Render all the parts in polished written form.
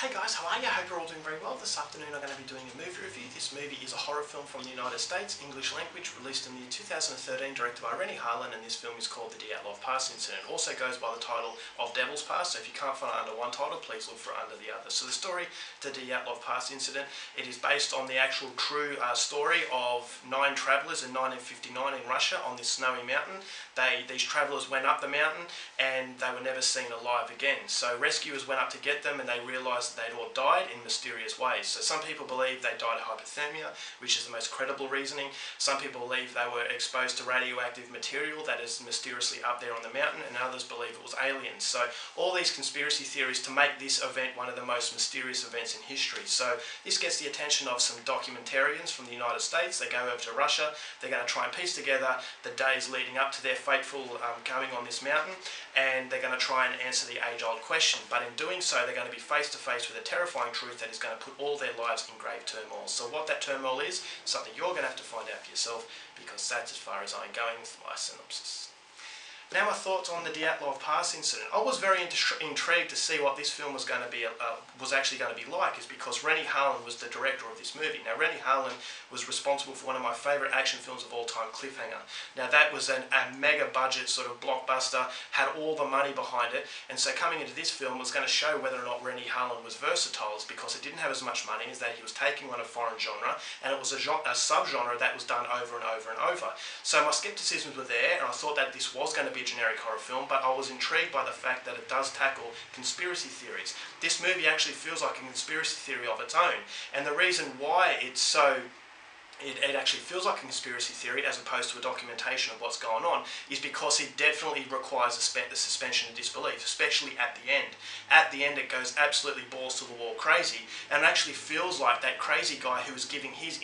Hey guys, how are you? I hope you're all doing very well. This afternoon I'm going to be doing a movie review. This movie is a horror film from the United States, English language, released in the year 2013, directed by Rennie Harlan, and this film is called The Dyatlov Pass Incident. It also goes by the title of Devil's Pass, so if you can't find it under one title, please look for it under the other. So the story, The Dyatlov Pass Incident, it is based on the actual true story of 9 travellers in 1959 in Russia on this snowy mountain. These travellers went up the mountain and they were never seen alive again. So rescuers went up to get them and they realised they'd all died in mysterious ways. So some people believe they died of hypothermia, which is the most credible reasoning. Some people believe they were exposed to radioactive material that is mysteriously up there on the mountain, and others believe it was aliens. So all these conspiracy theories to make this event one of the most mysterious events in history. So this gets the attention of some documentarians from the United States. They go over to Russia. They're going to try and piece together the days leading up to their fateful going on this mountain, and they're going to try and answer the age-old question. But in doing so, they're going to be face to face with a terrifying truth that is going to put all their lives in grave turmoil. So what that turmoil is something you're going to have to find out for yourself, because that's as far as I'm going with my synopsis. Now my thoughts on the Dyatlov Pass incident. I was very intrigued to see what this film was actually going to be like, is because Rennie Harlan was the director of this movie. Now Rennie Harlan was responsible for one of my favourite action films of all time, Cliffhanger. Now that was a mega budget sort of blockbuster, had all the money behind it, and so coming into this film was going to show whether or not Rennie Harlan was versatile, because it didn't have as much money as that he was taking on a foreign genre, and it was a subgenre that was done over and over and over. So my scepticisms were there, and I thought that this was going to be a generic horror film, but I was intrigued by the fact that it does tackle conspiracy theories. This movie actually feels like a conspiracy theory of its own, and the reason why it's so it actually feels like a conspiracy theory as opposed to a documentation of what's going on is because it definitely requires a suspension of disbelief, especially at the end. At the end it goes absolutely balls to the wall crazy, and it actually feels like that crazy guy who was giving his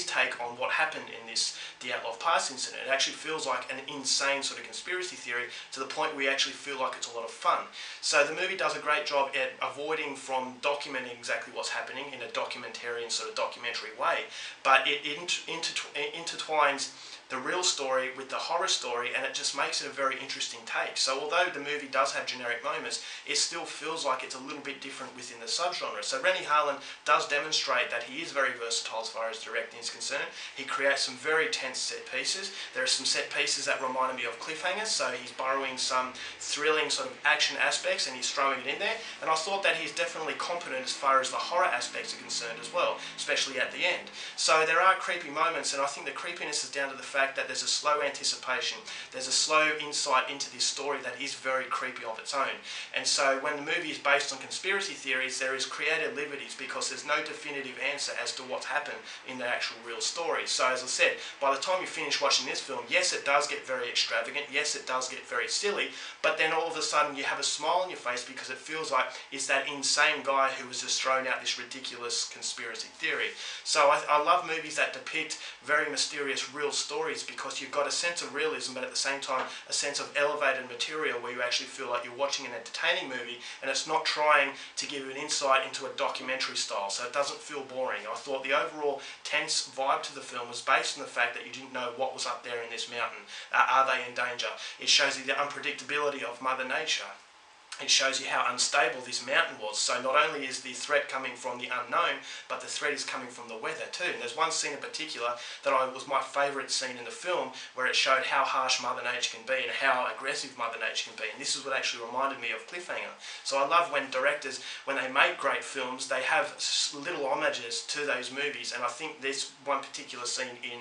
take on what happened in this Dyatlov Pass incident. It actually feels like an insane sort of conspiracy theory to the point where you actually feel like it's a lot of fun. So the movie does a great job at avoiding from documenting exactly what's happening in a documentarian sort of documentary way, but it intertwines the real story with the horror story, and it just makes it a very interesting take. So although the movie does have generic moments, it still feels like it's a little bit different within the subgenre. So Rennie Harlan does demonstrate that he is very versatile as far as directing is concerned. He creates some very tense set pieces. There are some set pieces that reminded me of Cliffhanger, so he's borrowing some thrilling sort of action aspects and he's throwing it in there. And I thought that he's definitely competent as far as the horror aspects are concerned as well, especially at the end. So there are creepy moments, and I think the creepiness is down to the fact that there's a slow anticipation, there's a slow insight into this story that is very creepy of its own. And so when the movie is based on conspiracy theories, there is creative liberties because there's no definitive answer as to what's happened in the actual real story. So as I said, by the time you finish watching this film, yes, it does get very extravagant, yes, it does get very silly, but then all of a sudden you have a smile on your face because it feels like it's that insane guy who has just thrown out this ridiculous conspiracy theory. So I love movies that depict very mysterious real stories, because you've got a sense of realism but at the same time a sense of elevated material where you actually feel like you're watching an entertaining movie and it's not trying to give you an insight into a documentary style, so it doesn't feel boring. I thought the overall tense vibe to the film was based on the fact that you didn't know what was up there in this mountain. Are they in danger? It shows you the unpredictability of Mother Nature. It shows you how unstable this mountain was. So not only is the threat coming from the unknown, but the threat is coming from the weather too. And there's one scene in particular that was my favourite scene in the film, where it showed how harsh Mother Nature can be and how aggressive Mother Nature can be. And this is what actually reminded me of Cliffhanger. So I love when directors, when they make great films, they have little homages to those movies. And I think this one particular scene in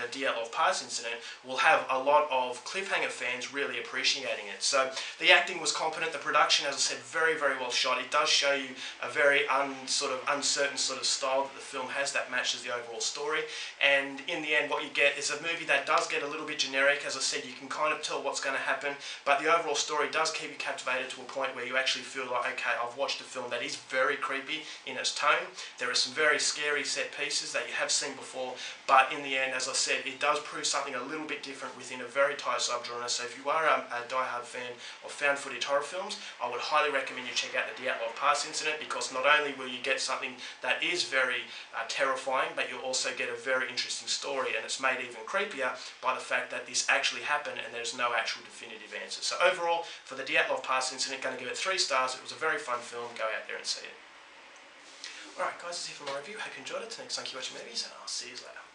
Dyatlov Pass Incident will have a lot of Cliffhanger fans really appreciating it. So the acting was competent, the production, as I said, very, very well shot. It does show you a very uncertain sort of style that the film has that matches the overall story. And in the end, what you get is a movie that does get a little bit generic. As I said, you can kind of tell what's going to happen, but the overall story does keep you captivated to a point where you actually feel like, okay, I've watched a film that is very creepy in its tone. There are some very scary set pieces that you have seen before, but in the end, as I said, it does prove something a little bit different within a very tight subgenre. So if you are a die-hard fan of found footage horror films, I would highly recommend you check out the Dyatlov Pass incident, because not only will you get something that is very terrifying, but you'll also get a very interesting story, and it's made even creepier by the fact that this actually happened and there's no actual definitive answer. So overall, for the Dyatlov Pass incident, going to give it 3 stars. It was a very fun film. Go out there and see it. Alright guys, that's it for my review. Hope you enjoyed it. Next time, keep watching movies, and I'll see you later.